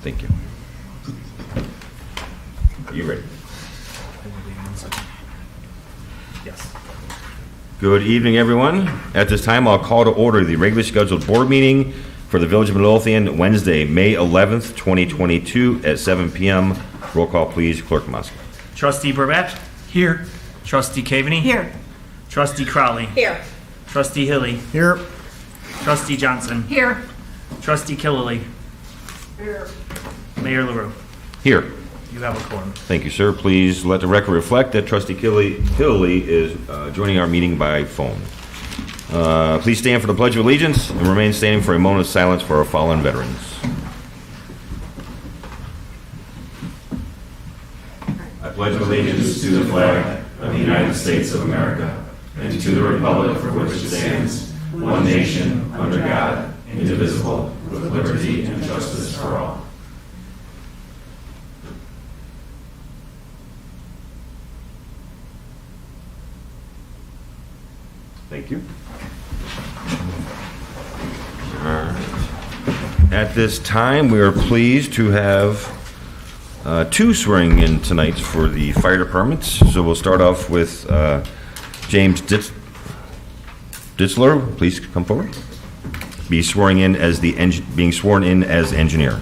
Thank you. Are you ready? Yes. Good evening, everyone. At this time, I'll call to order the regularly scheduled board meeting for the Village of Midlothian, Wednesday, May 11th, 2022 at 7 p.m. Roll call, please. Clerk Moskowitz. Trustee Burbach? Here. Trustee Cavaney? Here. Trustee Crowley? Here. Trustee Hilly? Here. Trustee Johnson? Here. Trustee Killily? Here. Mayor LaRue? Here. You have a quorum. Thank you, sir. Please let the record reflect that Trustee Killily is joining our meeting by phone. Please stand for the Pledge of Allegiance and remain standing for a moment of silence for our fallen veterans. I pledge allegiance to the flag of the United States of America and to the republic for which it stands, one nation, under God, indivisible, with liberty and justice for all. Thank you. At this time, we are pleased to have two swearing in tonight for the fire departments. So we'll start off with James Ditzler. Please come forward. Being sworn in as engineer.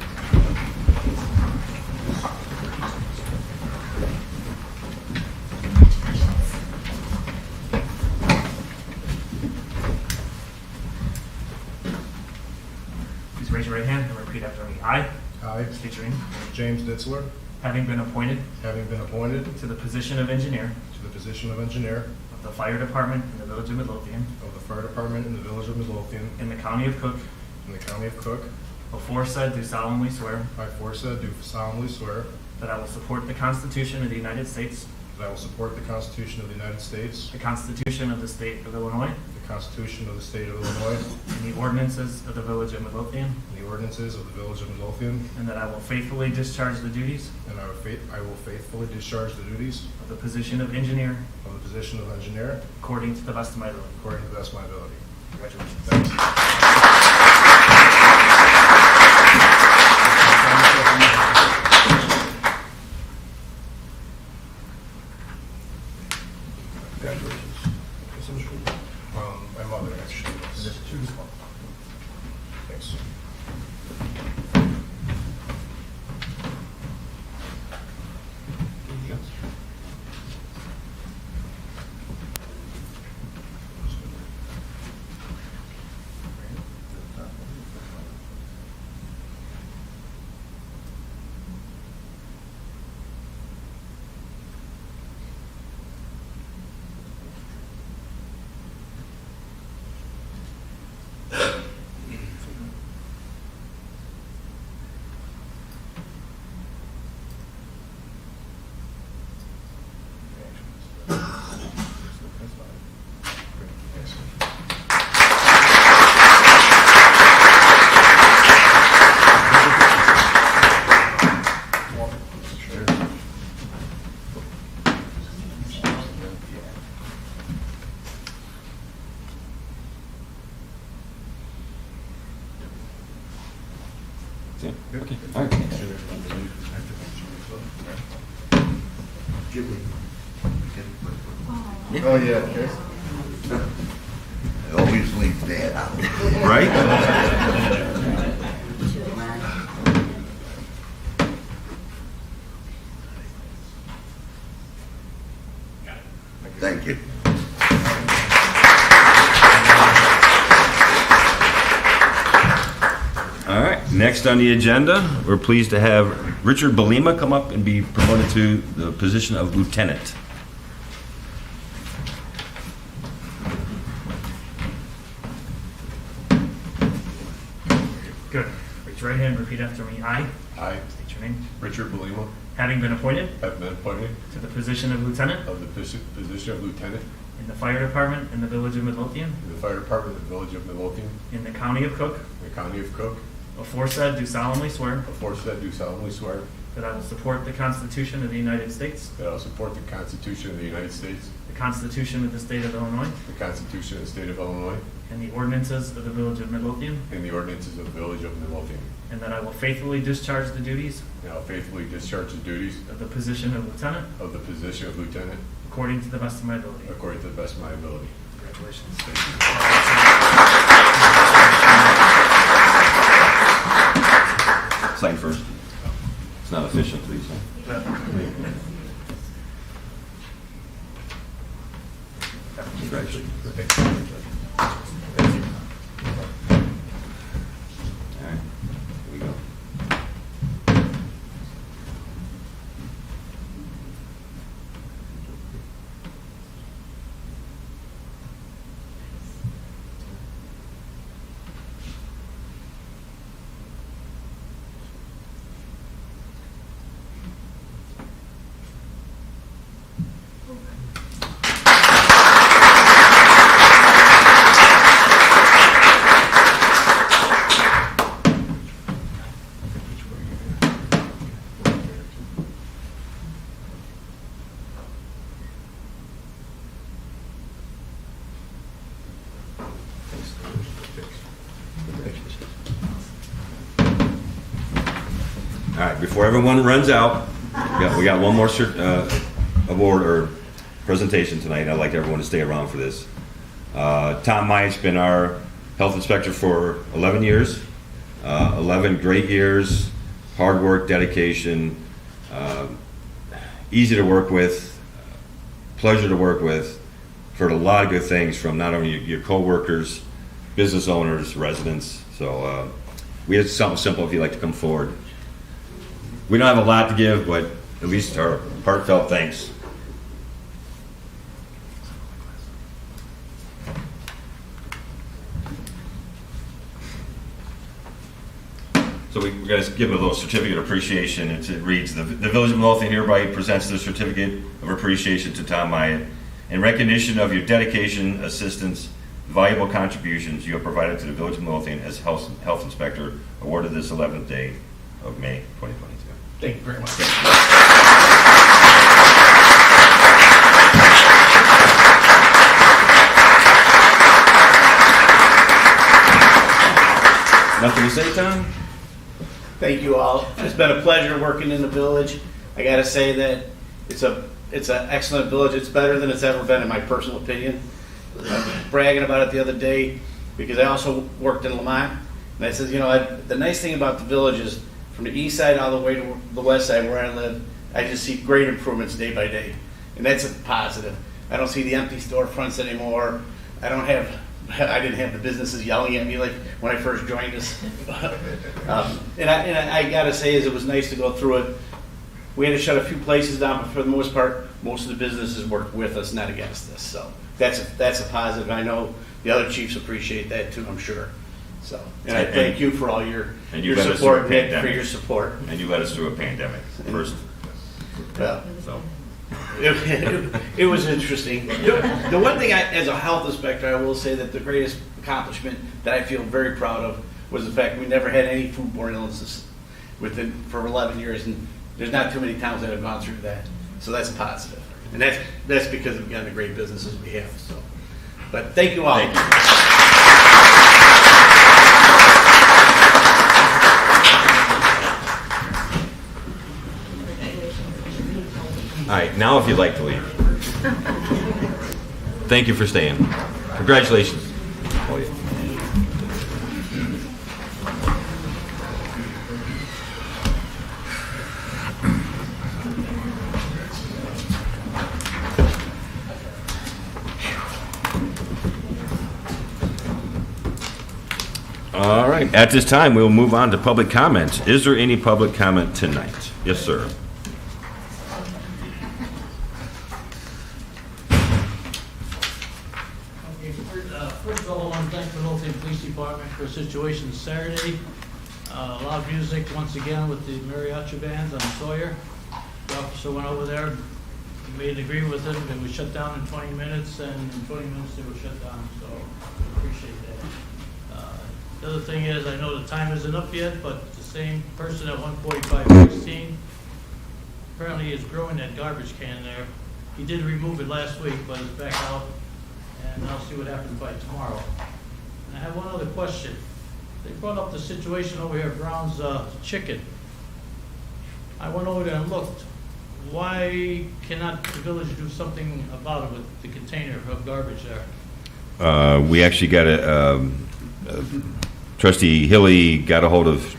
Please raise your right hand and repeat after me. I, I, state your name, James Ditzler, having been appointed having been appointed to the position of engineer to the position of engineer of the fire department in the Village of Midlothian of the fire department in the Village of Midlothian in the County of Cook, in the County of Cook, aforesaid do solemnly swear I aforesaid do solemnly swear that I will support the Constitution of the United States, that I will support the Constitution of the United States, the Constitution of the State of Illinois, the Constitution of the State of Illinois, and the ordinances of the Village of Midlothian, and the ordinances of the Village of Midlothian, and that I will faithfully discharge the duties and I will faithfully discharge the duties of the position of engineer of the position of engineer according to the best of my ability. according to the best of my ability. Congratulations. Thank you. My mother actually was. Thanks. Okay. All right. Oh, yeah, okay. I always leave that out. Right? Thank you. All right. Next on the agenda, we're pleased to have Richard Belima come up and be promoted to the position of lieutenant. Good. Raise your right hand and repeat after me. I, I, state your name, Richard Belima, having been appointed have been appointed to the position of lieutenant of the position of lieutenant in the fire department in the Village of Midlothian in the fire department of the Village of Midlothian, in the County of Cook, in the County of Cook, aforesaid do solemnly swear aforesaid do solemnly swear that I will support the Constitution of the United States, that I will support the Constitution of the United States, the Constitution of the State of Illinois, the Constitution of the State of Illinois, and the ordinances of the Village of Midlothian, and the ordinances of the Village of Midlothian, and that I will faithfully discharge the duties and I will faithfully discharge the duties of the position of lieutenant of the position of lieutenant according to the best of my ability. according to the best of my ability. Congratulations. Thank you. Sign first. It's not official, please. Congratulations. All right, here we go. All right, before everyone runs out, we got one more award or presentation tonight. I'd like everyone to stay around for this. Tom Myatt's been our health inspector for 11 years. 11 great years, hard work, dedication, easy to work with, pleasure to work with. Heard a lot of good things from not only your co-workers, business owners, residents. So we have something simple if you'd like to come forward. We don't have a lot to give, but at least our heartfelt thanks. So we're going to give him a little certificate of appreciation. It reads, the Village of Midlothian hereby presents the certificate of appreciation to Tom Myatt in recognition of your dedication, assistance, valuable contributions you have provided to the Village of Midlothian as health inspector, awarded this 11th day of May 2022. Thank you very much. Nothing to say, Tom? Thank you all. It's been a pleasure working in the village. I got to say that it's an excellent village. It's better than it's ever been, in my personal opinion. I was bragging about it the other day because I also worked in Lamont, and I said, the nice thing about the village is from the east side all the way to the west side where I live, I just see great improvements day by day, and that's a positive. I don't see the empty storefronts anymore. I didn't have the businesses yelling at me like when I first joined us. And I gotta say, it was nice to go through it. We had to shut a few places down, but for the most part, most of the businesses worked with us, not against us. So that's a positive. I know the other chiefs appreciate that too, I'm sure. So, and I thank you for all your support, Nick, for your support. And you led us through a pandemic first. Well, So. It was interesting. The one thing, as a health inspector, I will say that the greatest accomplishment that I feel very proud of was the fact we never had any foodborne illnesses for 11 years, and there's not too many towns that have gone through that. So that's positive, and that's because of the great businesses we have. So, but thank you all. Thank you. All right, now if you'd like to leave. Thank you for staying. Congratulations. Oh, yeah. All right, at this time, we'll move on to public comment. Is there any public comment tonight? Yes, sir. First of all, I want to thank the Midlothian Police Department for a situation Saturday. Loud music once again with the mariachi bands on Sawyer. The officer went over there, made an agreement with them, and we shut down in 20 minutes, and in 20 minutes they were shut down, so I appreciate that. The other thing is, I know the time isn't up yet, but the same person at 145-16 apparently is growing that garbage can there. He did remove it last week, but it's back out, and I'll see what happens by tomorrow. And I have one other question. They brought up the situation over here at Brown's Chicken. I went over there and looked. Why cannot the village do something about it with the container of garbage there? We actually got Trustee Hilly got a hold of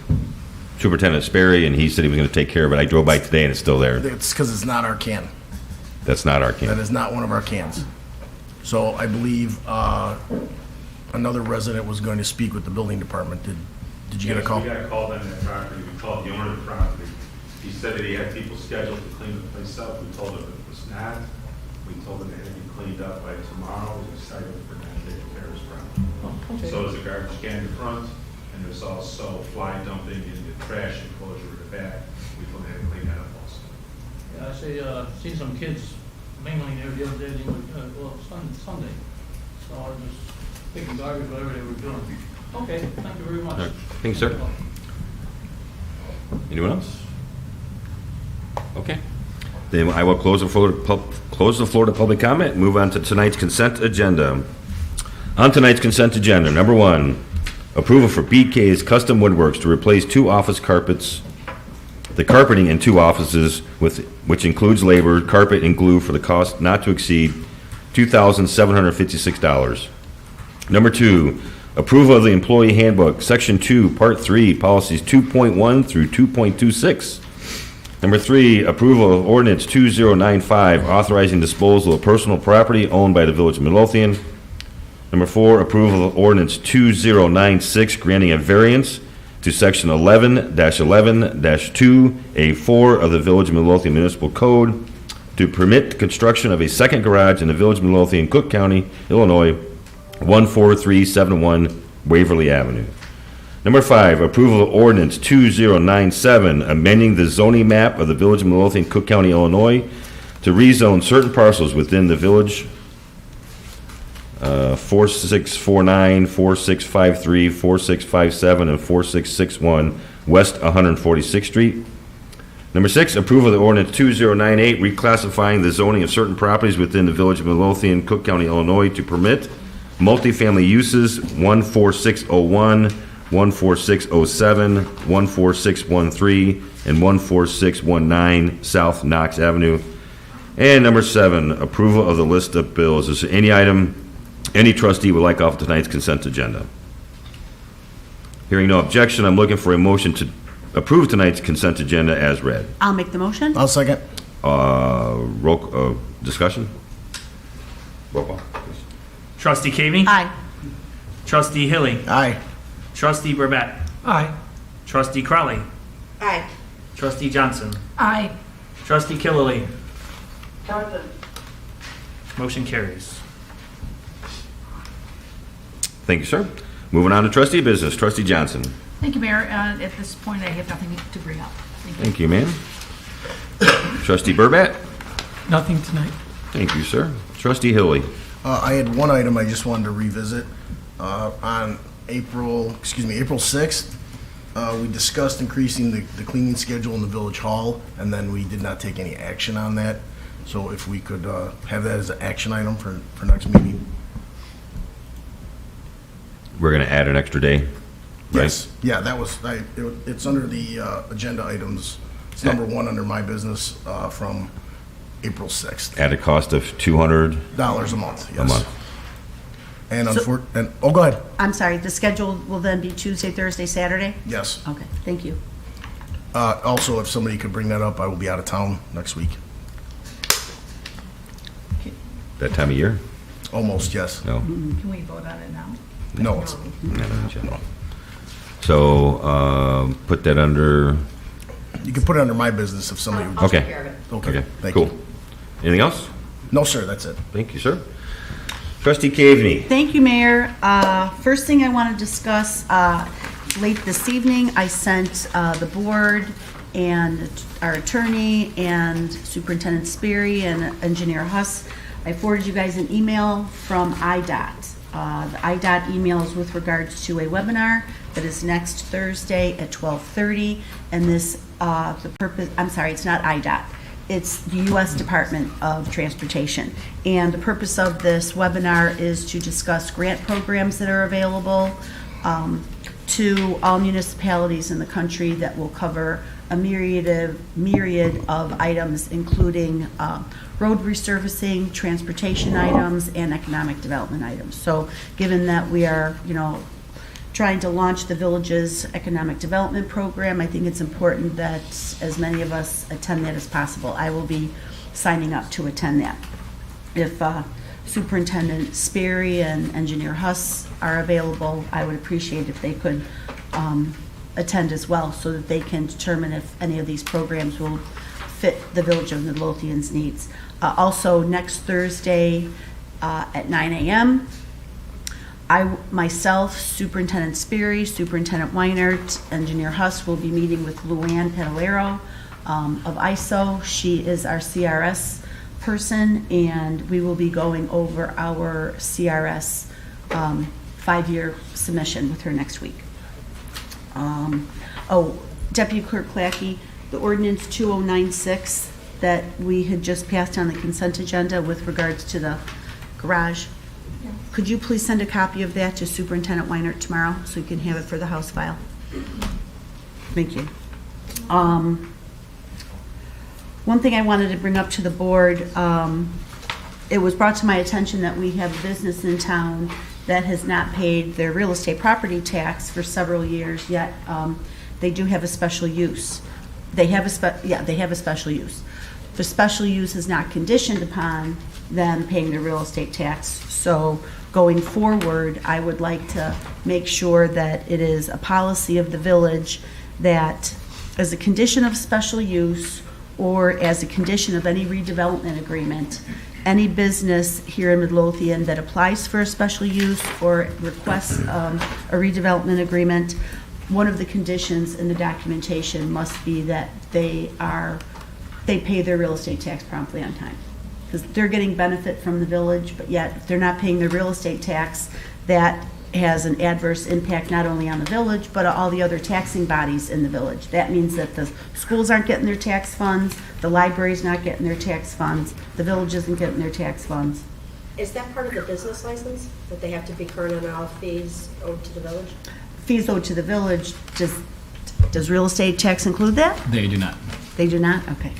Superintendent Sperry, and he said he was going to take care of it. I drove by today, and it's still there. It's because it's not our can. That's not our That can. is not one of our cans. So I believe another resident was going to speak with the building department. Did you get a call? We got a call on that property. We called the owner of the property. He said that he had people scheduled to clean the place up. We told him it was not. We told him it had to be cleaned up by tomorrow. We decided for them to take care of his problem. Oh, okay. So there's a garbage can in front, and there's also fly dumping in the trash enclosure in the back. We told him to clean that up also. Yeah, I see, seen some kids mingling there the other day, Sunday. So I was picking garbage, whatever they were doing. Okay, thank you very much. All right. Thank you, sir. Anyone else? Okay. Then I will close the floor to public comment and move on to tonight's consent agenda. On tonight's consent agenda, number 1, approval for BK's Custom Woodworks to replace 2 office carpets, the carpeting in 2 offices, which includes labor, carpet, and glue for the cost not to exceed $2,756. Number 2, approval of the employee handbook, section 2, part 3, policies 2.1 through 2.26. Number 3, approval of ordinance 2095, authorizing disposal of personal property owned by the Village of Midlothian. Number 4, approval of ordinance 2096, granting a variance to section 11-11-2A4 of the Village of Midlothian Municipal Code to permit the construction of a second garage in the Village of Midlothian, Cook County, Illinois, 14371 Waverly Avenue. Number 5, approval of ordinance 2097, amending the zoning map of the Village of Midlothian, Cook County, Illinois, to rezone certain parcels within the village, 4649, 4653, 4657, and 4661 West 146th Street. Number 6, approval of the ordinance 2098, reclassifying the zoning of certain properties within the Village of Midlothian, Cook County, Illinois, to permit multifamily uses 14601, 14607, 14613, and 14619 South Knox Avenue. And number 7, approval of the list of bills. Is there any item any trustee would like off tonight's consent agenda? Hearing no objection, I'm looking for a motion to approve tonight's consent agenda as read. I'll make the motion. I'll second. Discussion? Roll call, please. Trustee Cavey? Aye. Trustee Hilly? Aye. Trustee Burbett? Aye. Trustee Crowley? Aye. Trustee Johnson? Aye. Trustee Killily? Motion carries. Thank you, sir. Moving on to trustee business. Trustee Johnson. Thank you, Mayor. At this point, I have nothing to bring up. Thank you. Thank you, ma'am. Trustee Burbett. Nothing tonight. Thank you, sir. Trustee Hilly. I had one item I just wanted to revisit. On April 6th, we discussed increasing the cleaning schedule in the village hall, and then we did not take any action on that. So if we could have that as an action item for next meeting. We're going to add an extra day, right? Yes. Yeah, that was, it's under the agenda items. It's number 1 under my business from April 6th. At a cost of $200 $200 a month, yes. a month. And So- oh, go ahead. I'm sorry, the schedule will then be Tuesday, Thursday, Saturday? Yes. Okay, thank you. Also, if somebody could bring that up, I will be out of town next week. That time of year? Almost, yes. No. Can we vote on it now? No, it's, So, put that under, you can put it under my business if somebody would. I'll take Okay. care of it. okay, Thank cool. you. Anything else? No, sir, that's it. Thank you, sir. Trustee Cavaney. Thank you, Mayor. First thing I want to discuss, late this evening, I sent the board and our attorney and Superintendent Sperry and Engineer Huss, I forwarded you guys an email from IDOT. The IDOT email is with regards to a webinar that is next Thursday at 12:30, and this, the purpose, I'm sorry, it's not IDOT. It's the U.S. Department of Transportation. And the purpose of this webinar is to discuss grant programs that are available to all municipalities in the country that will cover a myriad of items, including road resurfacing, transportation items, and economic development items. So given that we are, trying to launch the village's economic development program, I think it's important that as many of us attend that as possible. I will be signing up to attend that. If Superintendent Sperry and Engineer Huss are available, I would appreciate if they could attend as well, so that they can determine if any of these programs will fit the Village of Midlothian's needs. Also, next Thursday at 9 a.m., I myself, Superintendent Sperry, Superintendent Weinert, Engineer Huss will be meeting with Luann Panalero of ISO. She is our CRS person, and we will be going over our CRS 5-year submission with her next week. Deputy Clerk Clackey, the Ordinance 2096 that we had just passed on the consent agenda with regards to the garage. Could you please send a copy of that to Superintendent Weinert tomorrow so you can have it for the House file? Thank you. One thing I wanted to bring up to the board, it was brought to my attention that we have a business in town that has not paid their real estate property tax for several years, yet they do have a special use. They have a special use. The special use is not conditioned upon them paying their real estate tax. So going forward, I would like to make sure that it is a policy of the village that as a condition of special use or as a condition of any redevelopment agreement, any business here in Midlothian that applies for a special use or requests a redevelopment agreement, one of the conditions in the documentation must be that they pay their real estate tax promptly on time. Because they're getting benefit from the village, but yet if they're not paying their real estate tax, that has an adverse impact not only on the village, but all the other taxing bodies in the village. That means that the schools aren't getting their tax funds, the library's not getting their tax funds, the village isn't getting their tax funds. Is that part of the business license, that they have to be current on all fees owed to the village? Fees owed to the village, does real estate tax include that? They do not. They do not? Okay.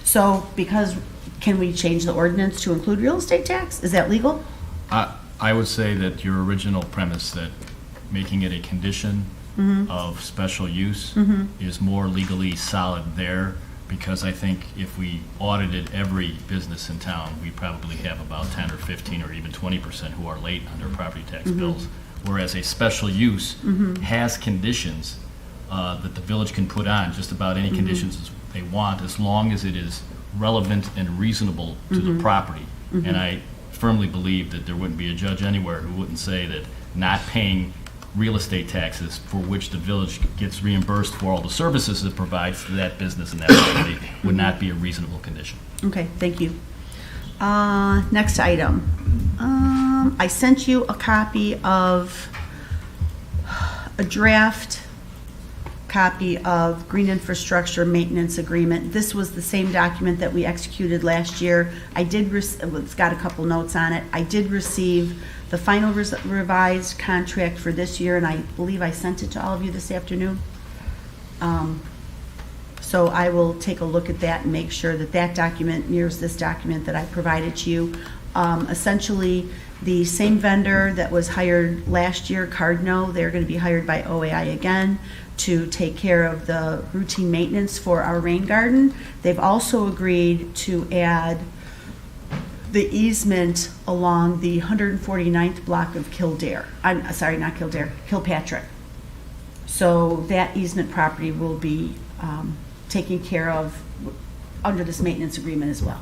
So because, can we change the ordinance to include real estate tax? Is that legal? I would say that your original premise that making it a condition of special use is more legally solid there, because I think if we audited every business in town, we probably have about 10 or 15 or even 20% who are late on their property tax bills. Whereas a special use has conditions that the village can put on, just about any conditions they want, as long as it is relevant and reasonable to the property. And I firmly believe that there wouldn't be a judge anywhere who wouldn't say that not paying real estate taxes for which the village gets reimbursed for all the services it provides to that business and that property would not be a reasonable condition. Okay, thank you. Next item. I sent you a copy of a draft copy of Green Infrastructure Maintenance Agreement. This was the same document that we executed last year. I did, it's got a couple notes on it. I did receive the final revised contract for this year, and I believe I sent it to all of you this afternoon. So I will take a look at that and make sure that that document mirrors this document that I provided to you. Essentially, the same vendor that was hired last year, Cardno, they're going to be hired by OAI again to take care of the routine maintenance for our rain garden. They've also agreed to add the easement along the 149th block of Kildare. I'm sorry, not Kildare, Kilpatrick. So that easement property will be taken care of under this maintenance agreement as well.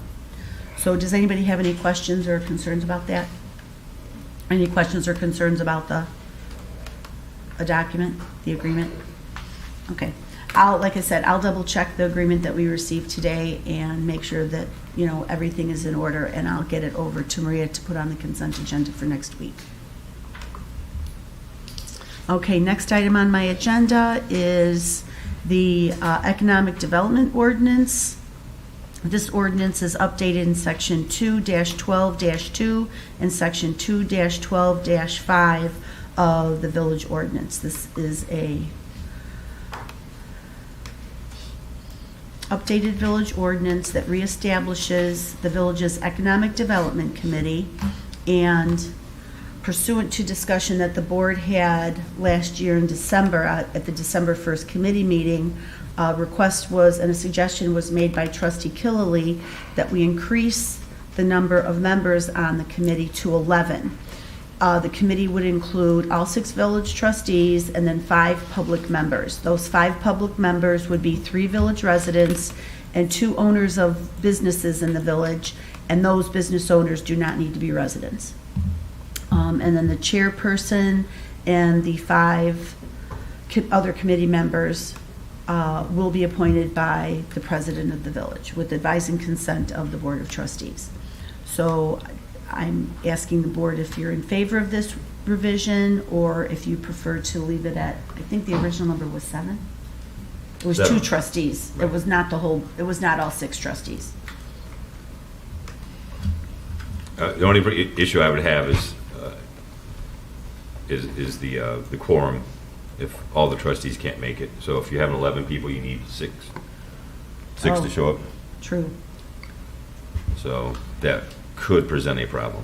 So does anybody have any questions or concerns about that? Any questions or concerns about the document, the agreement? Okay. Like I said, I'll double check the agreement that we received today and make sure that, everything is in order, and I'll get it over to Maria to put on the consent agenda for next week. Okay, next item on my agenda is the Economic Development Ordinance. This ordinance is updated in section 2-12-2 and section 2-12-5 of the village ordinance. This is a updated village ordinance that reestablishes the village's Economic Development Committee, and pursuant to discussion that the board had last year in December at the December 1st committee meeting, a request was, and a suggestion was made by trustee Killily that we increase the number of members on the committee to 11. The committee would include all 6 village trustees and then 5 public members. Those 5 public members would be 3 village residents and 2 owners of businesses in the village, and those business owners do not need to be residents. And then the chairperson and the 5 other committee members will be appointed by the president of the village with advice and consent of the Board of Trustees. So I'm asking the board if you're in favor of this revision, or if you prefer to leave it at, I think the original number was 7? It was 2 7. trustees. It was not it was not all 6 trustees. The only issue I would have is the quorum, if all the trustees can't make it. So if you have 11 people, you need 6 Oh. to show up. True. So that could present a problem,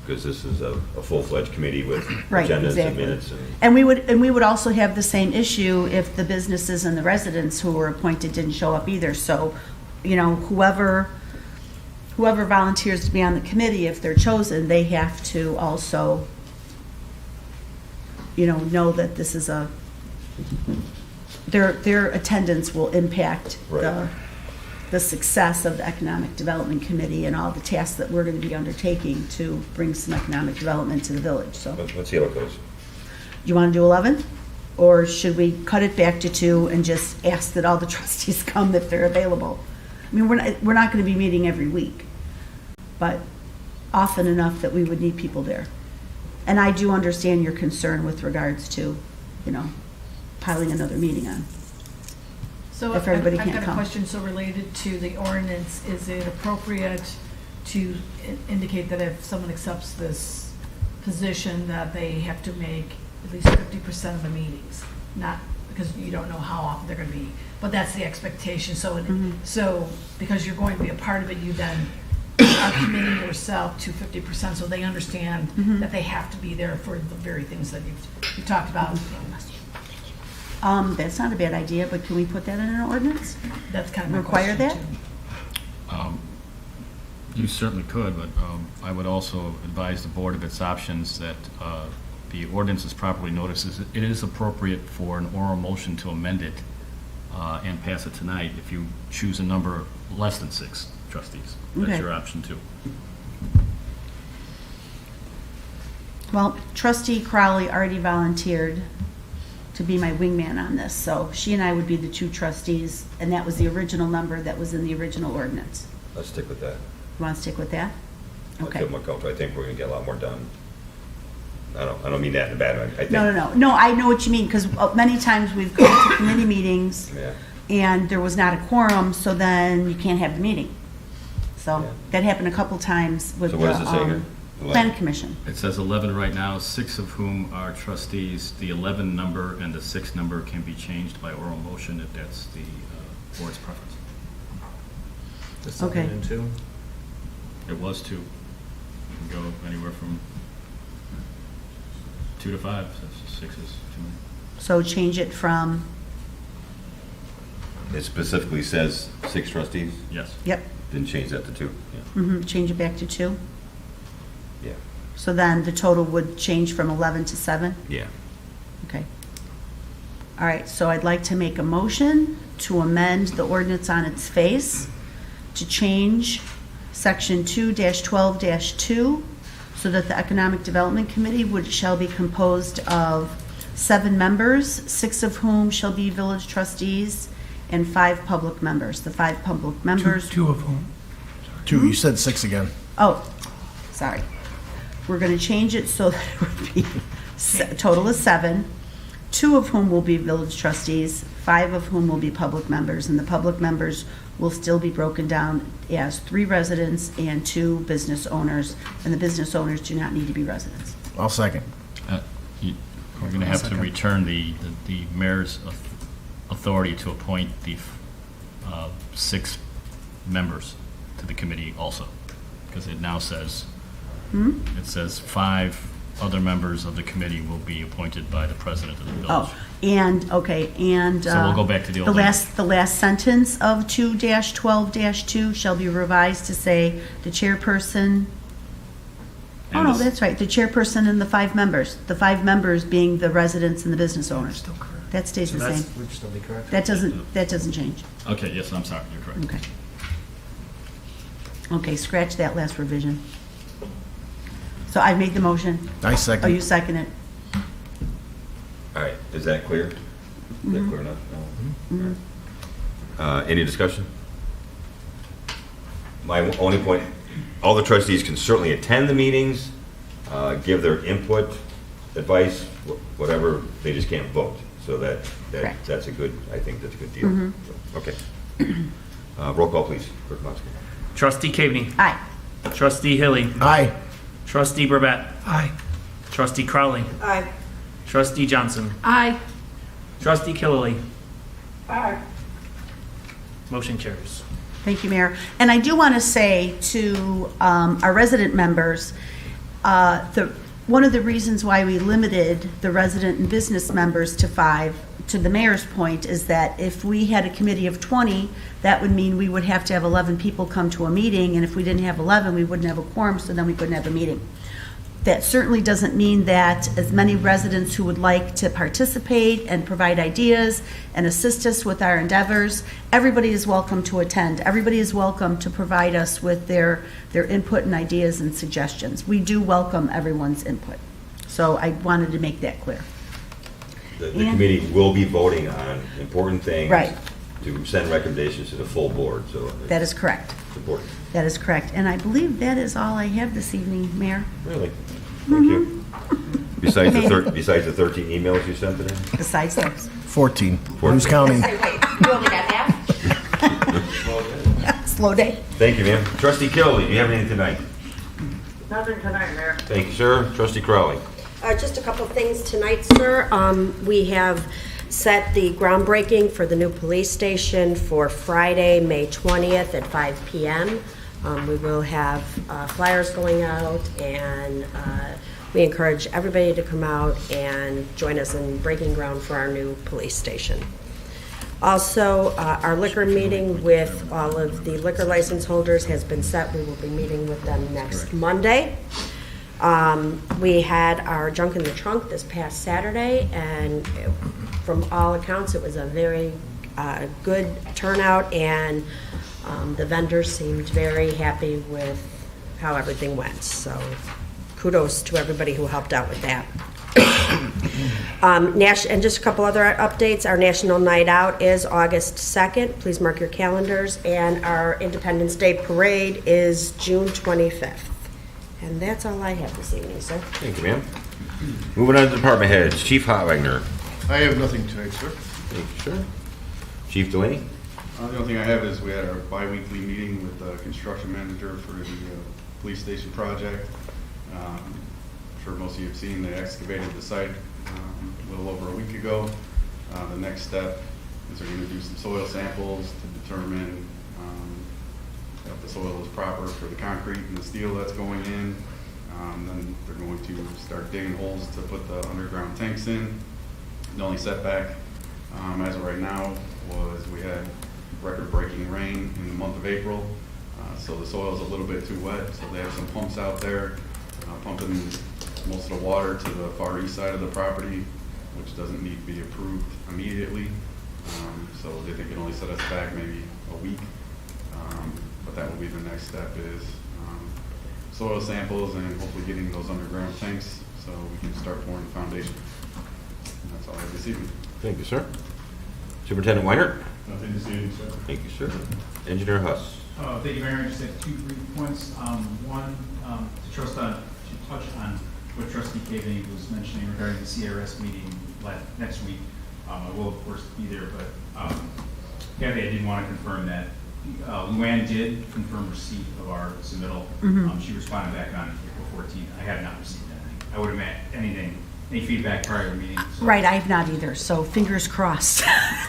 because this is a full-fledged committee with Right, agendas and exactly. minutes. And we would also have the same issue if the businesses and the residents who were appointed didn't show up either. So, you know, whoever volunteers to be on the committee, if they're chosen, they have to also, you know that this is their attendance will impact Right. the success of the Economic Development Committee and all the tasks that we're going to be undertaking to bring some economic development to the village. So, Let's see how it goes. you want to do 11? Or should we cut it back to 2 and just ask that all the trustees come if they're available? I mean, we're not going to be meeting every week, but often enough that we would need people there. And I do understand your concern with regards to, you know, piling another meeting on. So If everybody I've can't got a come. question, so related to the ordinance, is it appropriate to indicate that if someone accepts this position, that they have to make at least 50% of the meetings? Not, because you don't know how often they're gonna be, but that's the expectation, so, so, because you're going to be a part of it, you then are committing yourself to 50%, so they understand that they have to be there for the very things that you've talked about. That's not a bad idea, but can we put that in an ordinance? That's kind of my Require question, that? too. You certainly could, but I would also advise the board of its options that the ordinance is properly noticed. It is appropriate for an oral motion to amend it and pass it tonight if you choose a number less than 6 trustees. Okay. That's your option too. Well, trustee Crowley already volunteered to be my wingman on this, so she and I would be the 2 trustees, and that was the original number that was in the original ordinance. Let's stick with that. You want to stick with that? I Okay. feel more comfortable. I think we're going to get a lot more done. I don't mean that in a bad way. I think. No, I know what you mean, because many times we've gone to committee meetings, Yeah. and there was not a quorum, so then you can't have the meeting. So Yeah. that happened a couple times with So the what does it say here? Planning Commission. It says 11 right now, 6 of whom are trustees. The 11 number and the 6 number can be changed by oral motion if that's the board's preference. Just Okay. something in 2. It was 2. You can go anywhere from 2 to 5, so 6 is too many. So change it from, It specifically says 6 trustees. Yes. yep, Didn't change that to 2. Yeah. change it back to 2. Yeah. So then the total would change from 11 to 7? Yeah. Okay. All right, so I'd like to make a motion to amend the ordinance on its face to change section 2-12-2 so that the Economic Development Committee shall be composed of 7 members, 6 of whom shall be village trustees, and 5 public members. The 5 public members. 2 of whom? 2, you said 6 again. Oh, sorry. We're going to change it so that it would be a total of 7. 2 of whom will be village trustees, 5 of whom will be public members, and the public members will still be broken down as 3 residents and 2 business owners, and the business owners do not need to be residents. I'll second. We're going to have to return the mayor's authority to appoint the 6 members to the committee also, because it now says, it says 5 other members of the committee will be appointed by the president of the village. Oh, and, okay, and. So we'll go back to the old The last sentence of 2-12-2 shall be revised to say the chairperson. Oh, And no, this- that's right, the chairperson and the 5 members. The 5 members being the residents and the business owners. That stays the same. Would still be correct. That doesn't change. Okay, yes, I'm sorry, you're correct. Okay. Okay, scratch that last revision. So I made the motion. I Oh, second. you second it. All right, is that clear? Is that clear enough? No? Any discussion? My only point, all the trustees can certainly attend the meetings, give their input, advice, whatever, they just can't vote. So Correct. that's a good, I think that's a good deal. So, okay. Roll call, please. Clerk Mosky. Trustee Caveney. Aye. Trustee Hilly. Aye. Trustee Burbett. Aye. Trustee Crowley. Aye. Trustee Johnson. Aye. Trustee Killily. Motion carries. Thank you, Mayor. And I do want to say to our resident members, one of the reasons why we limited the resident and business members to 5, to the mayor's point, is that if we had a committee of 20, that would mean we would have to have 11 people come to a meeting, and if we didn't have 11, we wouldn't have a quorum, so then we couldn't have a meeting. That certainly doesn't mean that as many residents who would like to participate and provide ideas and assist us with our endeavors, everybody is welcome to attend. Everybody is welcome to provide us with their input and ideas and suggestions. We do welcome everyone's input. So I wanted to make that clear. The Yeah. committee will be voting on important things. Right. To send recommendations to the full board, so. That is correct. It's important. That is correct. And I believe that is all I have this evening, Mayor, Really? Thank you. Besides the 13 emails you sent today? besides those. 14. Who's counting? Wait, you only got half? Slow day. Thank you, ma'am. Trustee Killily, do you have anything tonight? Nothing tonight, Mayor. Thank you, sir. Trustee Crowley. Just a couple things tonight, sir. We have set the groundbreaking for the new police station for Friday, May 20th at 5 p.m. We will have flyers going out, and we encourage everybody to come out and join us in breaking ground for our new police station. Also, our liquor meeting with all of the liquor license holders has been set. We will be meeting with them next Monday. We had our junk in the trunk this past Saturday, and from all accounts, it was a very good turnout, and the vendors seemed very happy with how everything went. So kudos to everybody who helped out with that. And just a couple other updates. Our National Night Out is August 2nd. Please mark your calendars. And our Independence Day Parade is June 25th. And that's all I have this evening, sir. Thank you, ma'am. Moving on to department heads. Chief Hotwagner. I have nothing tonight, sir. Thank you, sir. Chief Delaney. The only thing I have is we had our bi-weekly meeting with the construction manager for the police station project. I'm sure most of you have seen they excavated the site a little over a week ago. The next step is they're going to do some soil samples to determine if the soil is proper for the concrete and the steel that's going in. Then they're going to start digging holes to put the underground tanks in. The only setback as of right now was we had record-breaking rain in the month of April, so the soil is a little bit too wet, so they have some pumps out there pumping most of the water to the far east side of the property, which doesn't need to be approved immediately. So they think it only set us back maybe a week, but that will be the next step is soil samples and hopefully getting those underground tanks so we can start pouring the foundation. And that's all I have this evening. Thank you, sir. Superintendent Weiner. Nothing this evening, sir. Thank you, sir. Engineer Huss. Thank you, Mayor. I just have 2 brief points. One, to touch on what Trustee Caveney was mentioning regarding the CRS meeting next week. I will, of course, be there, but Kathy, I did want to confirm that Luann did confirm receipt of our submittal. She responded back on April 14th. I have not received anything. I would have met any feedback prior to the meeting. So. Right, I have not either, so fingers crossed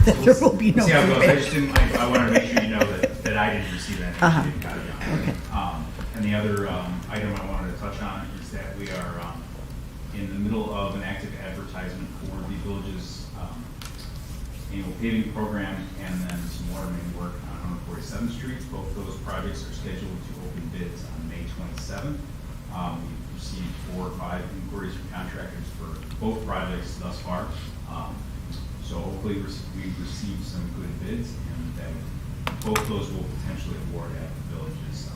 that there will be no See how it goes. I feedback. just didn't, I wanted to make sure you know that I didn't receive anything. Uh-huh. She didn't got it done. Okay. And the other item I wanted to touch on is that we are in the middle of an active advertisement for the village's annual paving program and then some water main work on 147th Street. Both those projects are scheduled to open bids on May 27th. We've received 4 or 5 inquiries from contractors for both projects thus far. So hopefully we've received some good bids and that both those will potentially award at the village's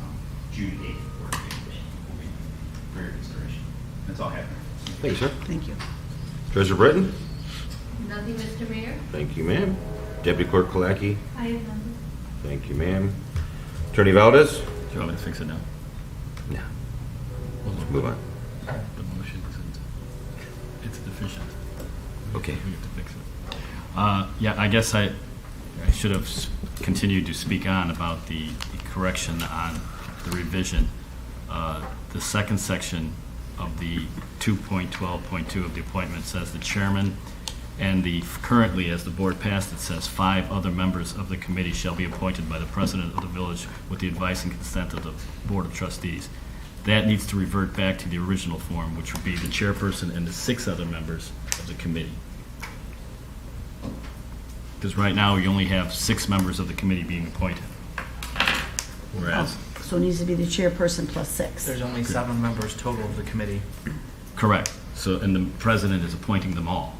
June 8th board meeting, which will be for your consideration. That's all I have. Thank you, sir. Thank you. Treasurer Britton? Nothing, Mr. Mayor? Thank you, ma'am. Deputy Clerk Kolacki? I have nothing. Thank you, ma'am. Attorney Valdez? Do you want me to fix it now? No. Let's move on. The motion isn't, it's deficient. Okay. We have to fix it. Yeah, I guess I should have continued to speak on about the correction on the revision. The second section of the 2.12.2 of the appointment says the chairman and currently, as the board passed, it says 5 other members of the committee shall be appointed by the president of the village with the advice and consent of the board of trustees. That needs to revert back to the original form, which would be the chairperson and the 6 other members of the committee. Because right now, you only have 6 members of the committee being appointed. Whereas, So it needs to be the chairperson plus 6. There's only 7 members total of the committee. correct. So, and the president is appointing them all.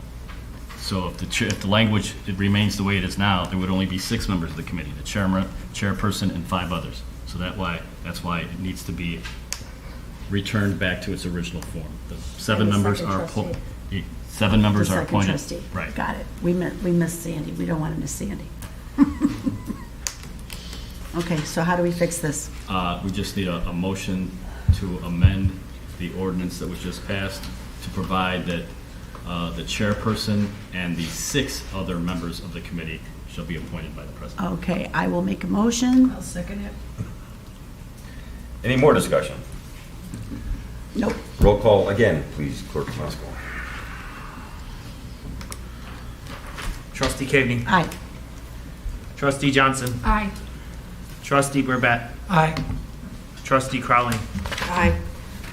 So if the language, it remains the way it is now, there would only be 6 members of the committee, the chairperson, and 5 others. So that's why it needs to be returned back to its original form. The 7 And the members second are trustee. 7 members The are second appointed. trustee. Right. Got it. We missed Sandy. We don't want to miss Sandy. Okay, so how do we fix this? We just need a motion to amend the ordinance that was just passed to provide that the chairperson and the 6 other members of the committee shall be appointed by the president. Okay, I will make a motion. I'll second it. Any more discussion? Nope. Roll call again, please, Clerk Moscow. Trustee Cagney. Aye. Trustee Johnson. Aye. Trustee Burbett. Aye. Trustee Crowley. Aye.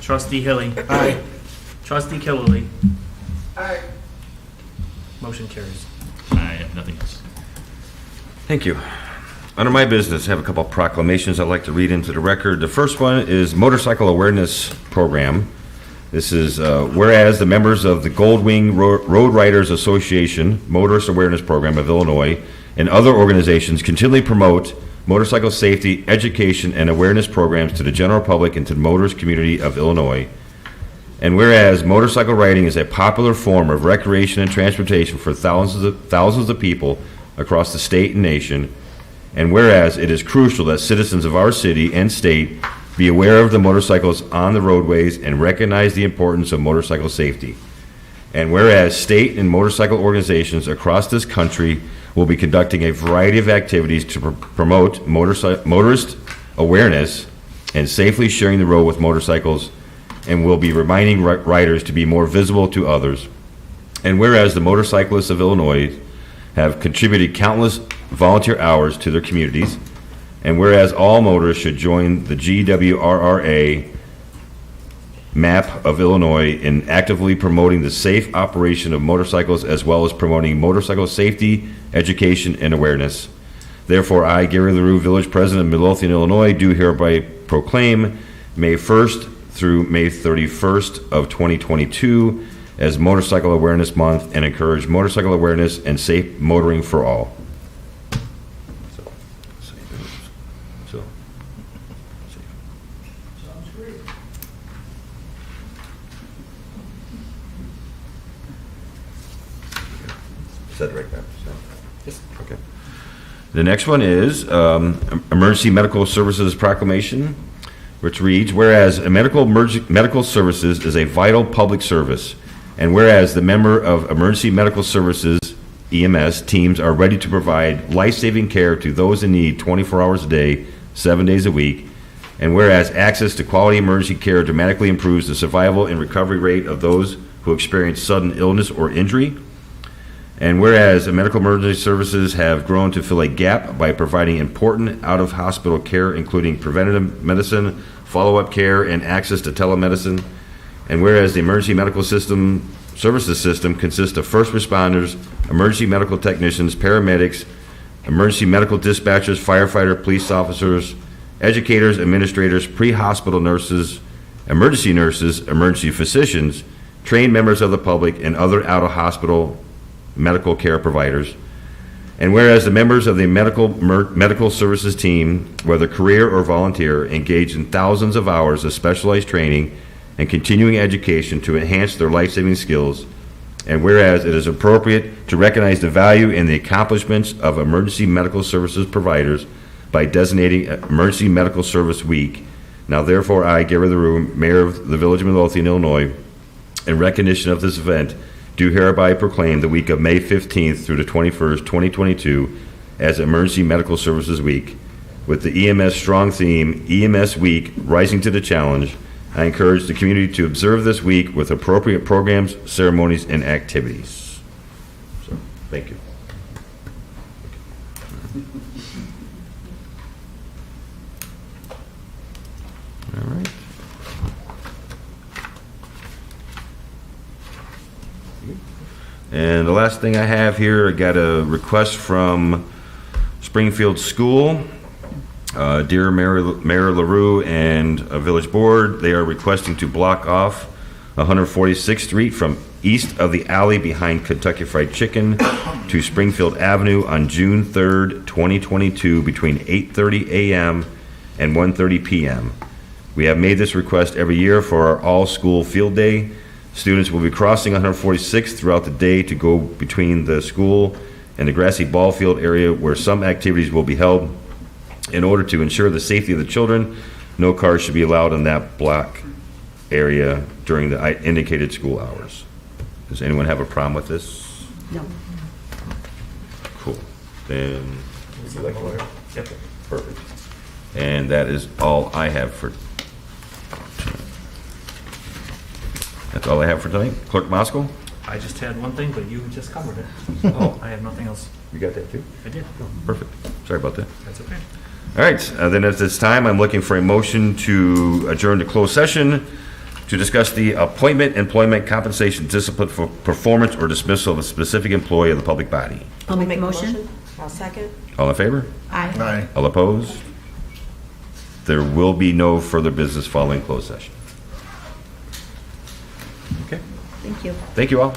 Trustee Hilly. Aye. Trustee Killily. Aye. Motion carries. I have nothing else. Thank you. Under my business, I have a couple of proclamations I'd like to read into the record. The first one is Motorcycle Awareness Program. This is whereas the members of the Goldwing Road Riders Association Motorist Awareness Program of Illinois and other organizations continually promote motorcycle safety, education, and awareness programs to the general public and to the motorist community of Illinois. And whereas motorcycle riding is a popular form of recreation and transportation for thousands of people across the state and nation, and whereas it is crucial that citizens of our city and state be aware of the motorcycles on the roadways and recognize the importance of motorcycle safety. And whereas state and motorcycle organizations across this country will be conducting a variety of activities to promote motorist awareness and safely sharing the road with motorcycles, and will be reminding riders to be more visible to others. And whereas the motorcyclists of Illinois have contributed countless volunteer hours to their communities, and whereas all motorists should join the GWRRA map of Illinois in actively promoting the safe operation of motorcycles as well as promoting motorcycle safety, education, and awareness. Therefore, I, Gary LaRue, Village President of Midlothian, Illinois, do hereby proclaim May 1st through May 31st of 2022 as Motorcycle Awareness Month and encourage motorcycle awareness and safe motoring for all. Sounds great. Said right there. Yes. Okay. The next one is Emergency Medical Services Proclamation, which reads, whereas medical services is a vital public service, And whereas the member of Emergency Medical Services, EMS, teams are ready to provide life-saving care to those in need 24 hours a day, 7 days a week. And whereas access to quality emergency care dramatically improves the survival and recovery rate of those who experience sudden illness or injury. And whereas medical emergency services have grown to fill a gap by providing important out-of-hospital care, including preventative medicine, follow-up care, and access to telemedicine. And whereas the emergency medical services system consists of first responders, emergency medical technicians, paramedics, emergency medical dispatchers, firefighter, police officers, educators, administrators, pre-hospital nurses, emergency physicians, trained members of the public, and other out-of-hospital medical care providers. And whereas the members of the medical services team, whether career or volunteer, engage in thousands of hours of specialized training and continuing education to enhance their life-saving skills. And whereas it is appropriate to recognize the value and the accomplishments of emergency medical services providers by designating Emergency Medical Service Week. Now therefore I, Gary LaRue, Mayor of the Village of Midlothian, Illinois, in recognition of this event, do hereby proclaim the week of May 15th through the 21st, 2022 as Emergency Medical Services Week. With the EMS strong theme, EMS Week, Rising to the Challenge, I encourage the community to observe this week with appropriate programs, ceremonies, and activities. So, thank you. All right. And the last thing I have here, I got a request from Springfield School. Dear Mayor LaRue and Village Board, they are requesting to block off 146th Street from east of the alley behind Kentucky Fried Chicken to Springfield Avenue on June 3rd, 2022 between 8:30 a.m. and 1:30 p.m. We have made this request every year for our all-school field day. Students will be crossing 146th throughout the day to go between the school and the grassy ball field area where some activities will be held. In order to ensure the safety of the children, no cars should be allowed in that block area during the indicated school hours. Does anyone have a problem with this? No. Cool. Then, would you like to? Yep. Perfect. And that is all I have for tonight. That's all I have for tonight. Clerk Moscow? I just had one thing, but you just covered it. Oh. I have nothing else. You got that too? I did. Perfect. Sorry about that. That's okay. All right, then at this time, I'm looking for a motion to adjourn to closed session to discuss the appointment, employment, compensation, discipline for performance or dismissal of a specific employee of the public body. I'll make a motion. I'll second. All in favor? Aye. Aye. All opposed? There will be no further business following closed session. Okay, Thank you. thank you all.